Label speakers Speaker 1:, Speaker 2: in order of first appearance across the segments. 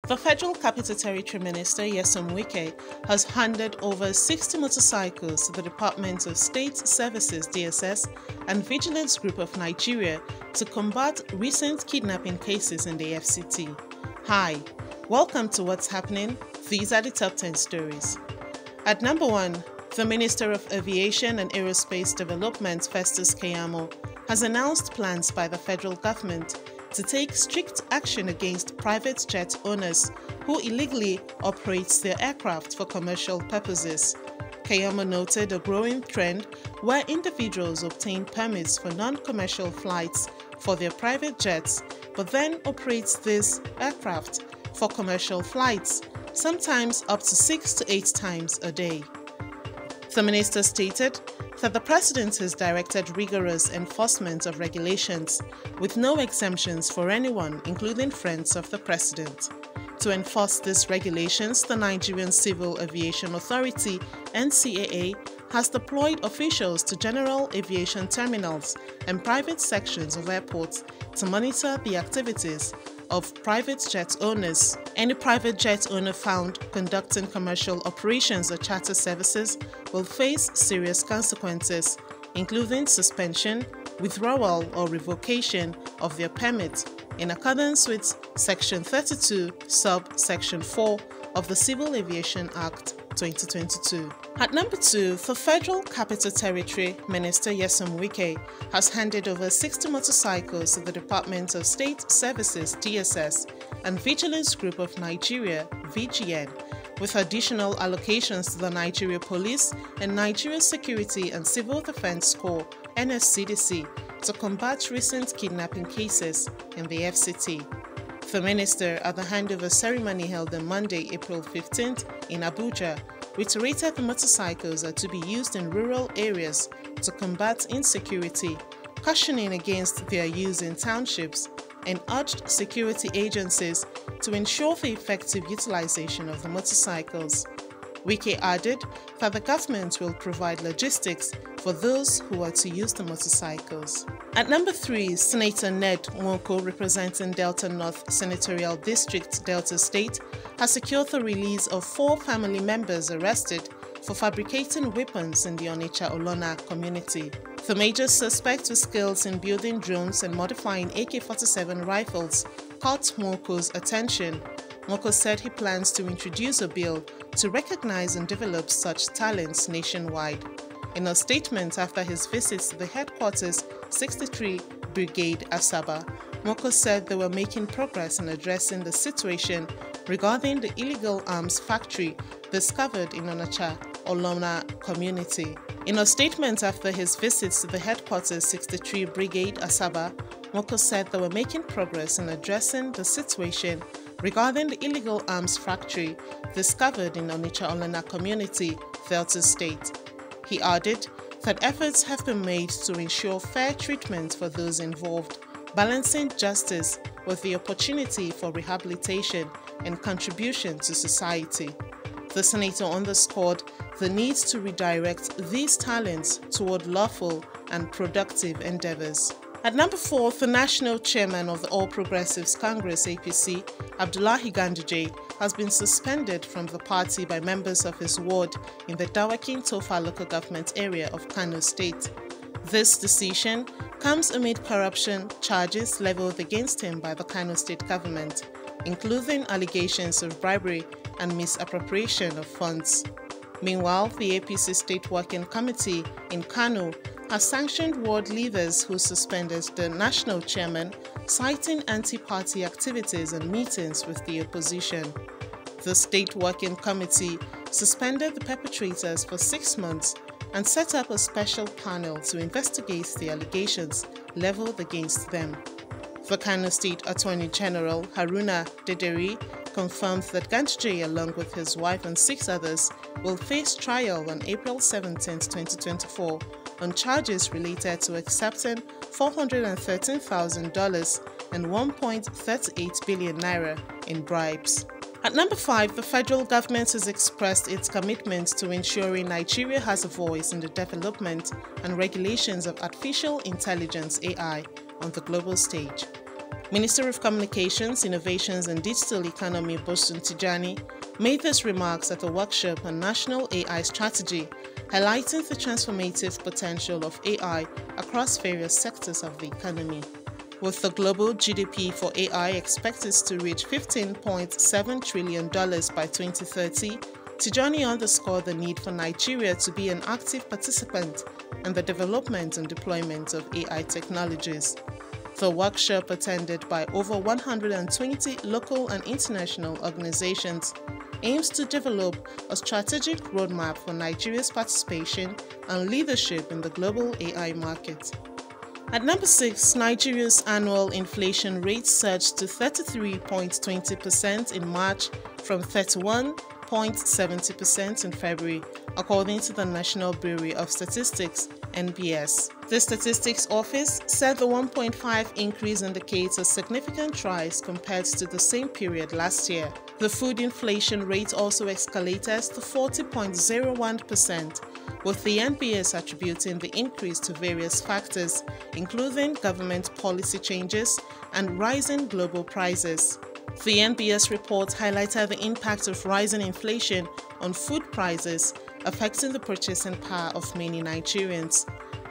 Speaker 1: The Federal Capital Territory Minister Nyesom Wike has handed over 60 motorcycles to the Department of State Services DSS and Vigilance Group of Nigeria to combat recent kidnapping cases in the FCT. Hi, welcome to What's Happening. These are the top 10 stories. At number 1, the Minister of Aviation and Aerospace Development Festus Keyamo has announced plans by the federal government to take strict action against private jet owners who illegally operate their aircraft for commercial purposes. Keyamo noted a growing trend where individuals obtain permits for non-commercial flights for their private jets, but then operate these aircraft for commercial flights, sometimes up to 6 to 8 times a day. The minister stated that the president has directed rigorous enforcement of regulations with no exemptions for anyone, including friends of the president. To enforce these regulations, the Nigerian Civil Aviation Authority (NCAA) has deployed officials to general aviation terminals and private sections of airports to monitor the activities of private jet owners. Any private jet owner found conducting commercial operations or charter services will face serious consequences, including suspension, withdrawal, or revocation of their permit, in accordance with Section 32, Subsection 4 of the Civil Aviation Act 2022. At number 2, the Federal Capital Territory Minister Nyesom Wike has handed over 60 motorcycles to the Department of State Services DSS and Vigilance Group of Nigeria (VGN), with additional allocations to the Nigeria Police and Nigeria Security and Civil Defense Corps (NSCDC) to combat recent kidnapping cases in the FCT. The minister, at the handover ceremony held on Monday, April 15th in Abuja, reiterated the motorcycles are to be used in rural areas to combat insecurity, cautioning against their use in townships, and urged security agencies to ensure the effective utilization of the motorcycles. Wike added that the government will provide logistics for those who are to use the motorcycles. At number 3, Senator Ned Nwoko, representing Delta North Senatorial District, Delta State, has secured the release of 4 family members arrested for fabricating weapons in the Onitsha-Olona community. The major suspect with skills in building drones and modifying AK-47 rifles caught Nwoko's attention. Nwoko said he plans to introduce a bill to recognize and develop such talents nationwide. In a statement after his visit to the headquarters 63 Brigade Asaba, Nwoko said they were making progress in addressing the situation regarding the illegal arms factory discovered in Onitsha-Olona community. In a statement after his visit to the headquarters 63 Brigade Asaba, Nwoko said they were making progress in addressing the situation regarding the illegal arms factory discovered in Onitsha-Olona community, Delta State. He added that efforts have been made to ensure fair treatment for those involved, balancing justice with the opportunity for rehabilitation and contribution to society. The senator underscored the need to redirect these talents toward lawful and productive endeavors. At number 4, the National Chairman of the All Progressives Congress APC, Abdullahi Ganduje, has been suspended from the party by members of his ward in the Dawakin Tofa local government area of Kano State. This decision comes amid corruption charges leveled against him by the Kano State government, including allegations of bribery and misappropriation of funds. Meanwhile, the APC State Working Committee in Kano has sanctioned ward leaders who suspended the national chairman, citing anti-party activities and meetings with the opposition. The State Working Committee suspended the perpetrators for 6 months and set up a special panel to investigate the allegations leveled against them. The Kano State Attorney General Haruna Dederi confirmed that Ganduje, along with his wife and 6 others, will face trial on April 17, 2024 on charges related to accepting $413,000 and 1.38 billion naira in bribes. At number 5, the federal government has expressed its commitment to ensuring Nigeria has a voice in the development and regulations of artificial intelligence (AI) on the global stage. Minister of Communications, Innovations and Digital Economy Bosun Tijani made these remarks at a workshop on national AI strategy, highlighting the transformative potential of AI across various sectors of the economy. With the global GDP for AI expected to reach $15.7 trillion by 2030, Tijani underscored the need for Nigeria to be an active participant in the development and deployment of AI technologies. The workshop, attended by over 120 local and international organizations, aims to develop a strategic roadmap for Nigeria's participation and leadership in the global AI market. At number 6, Nigeria's annual inflation rate surged to 33.20% in March from 31.70% in February, according to the National Bureau of Statistics (NBS). The Statistics Office said the 1.5 increase indicates a significant rise compared to the same period last year. The food inflation rate also escalated to 40.01%, with the NBS attributing the increase to various factors, including government policy changes and rising global prices. The NBS report highlighted the impact of rising inflation on food prices, affecting the purchasing power of many Nigerians.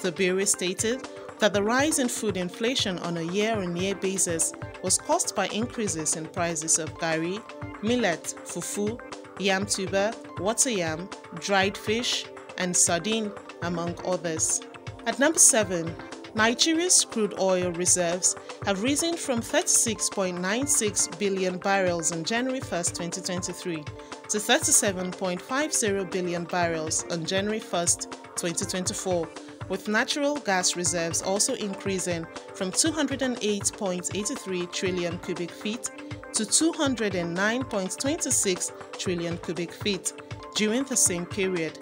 Speaker 1: The Bureau stated that the rise in food inflation on a year-on-year basis was caused by increases in prices of garri, millet, fufu, yam tuber, water yam, dried fish, and sardine, among others. At number 7, Nigeria's crude oil reserves have risen from 36.96 billion barrels on January 1, 2023 to 37.50 billion barrels on January 1, 2024, with natural gas reserves also increasing from 208.83 trillion cubic feet to 209.26 trillion cubic feet during the same period.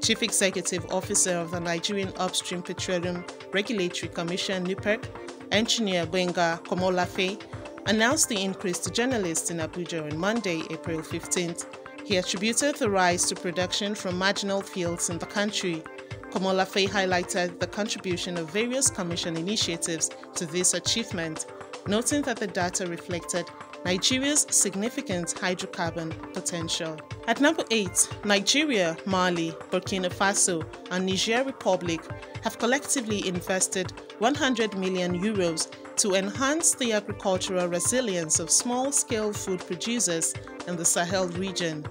Speaker 1: Chief Executive Officer of the Nigerian Upstream Petroleum Regulatory Commission (NUPEC), Engineer Gbenga Komolafe, announced the increase to journalists in Abuja on Monday, April 15th. He attributed the rise to production from marginal fields in the country. Komolafe highlighted the contribution of various Commission initiatives to this achievement, noting that the data reflected Nigeria's significant hydrocarbon potential. At number 8, Nigeria, Mali, Burkina Faso, and Niger Republic have collectively invested 100 million euros to enhance the agricultural resilience of small-scale food producers in the Sahel region.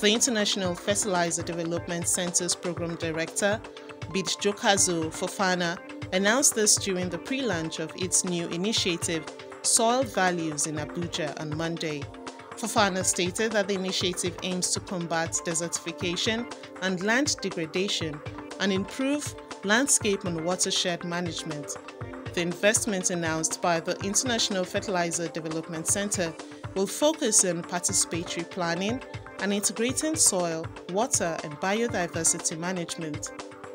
Speaker 1: The International Fertilizer Development Center's Program Director, Bidjokazo Fofana, announced this during the pre-launch of its new initiative, Soil Values, in Abuja on Monday. Fofana stated that the initiative aims to combat desertification and land degradation and improve landscape and watershed management. The investment announced by the International Fertilizer Development Center will focus on participatory planning and integrating soil, water, and biodiversity management.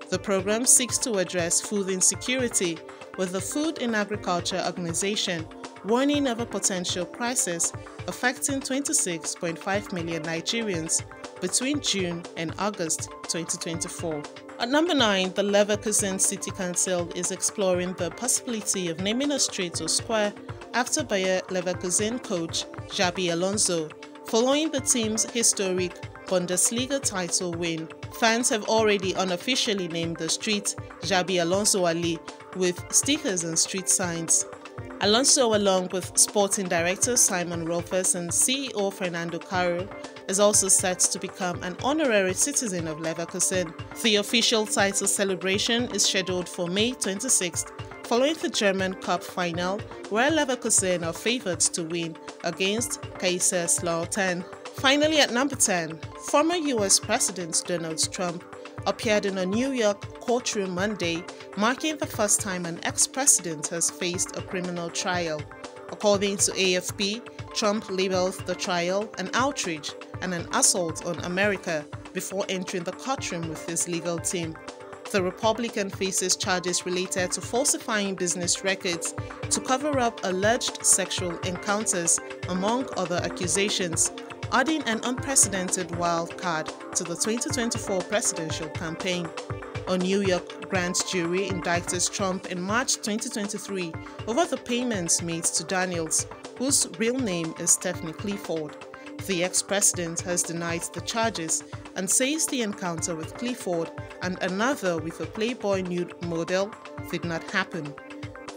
Speaker 1: The program seeks to address food insecurity, with the Food and Agriculture Organization warning of a potential crisis affecting 26.5 million Nigerians between June and August 2024. At number 9, the Leverkusen City Council is exploring the possibility of naming a street or square after Bayer Leverkusen coach Jabbi Alonso, following the team's historic Bundesliga title win. Fans have already unofficially named the street Jabbi Alonso Alley with stickers and street signs. Alonso, along with Sporting Director Simon Rolfes and CEO Fernando Caro, is also set to become an honorary citizen of Leverkusen. The official title celebration is scheduled for May 26th, following the German Cup final, where Leverkusen are favoured to win against Kaiserslautern. Finally, at number 10, former US President Donald Trump appeared in a New York courtroom Monday, marking the first time an ex-president has faced a criminal trial. According to AFP, Trump labeled the trial an outrage and an assault on America before entering the courtroom with his legal team. The Republican faces charges related to falsifying business records to cover up alleged sexual encounters, among other accusations, adding an unprecedented wild card to the 2024 presidential campaign. A New York grand jury indicted Trump in March 2023 over the payments made to Daniels, whose real name is Stephanie Clifford. The ex-president has denied the charges and says the encounter with Clifford and another with a Playboy nude model did not happen.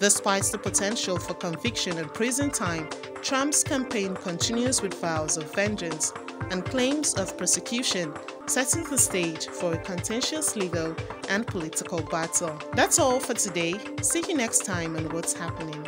Speaker 1: Despite the potential for conviction and prison time, Trump's campaign continues with vows of vengeance and claims of prosecution, setting the stage for a contentious legal and political battle. That's all for today. See you next time on What's Happening.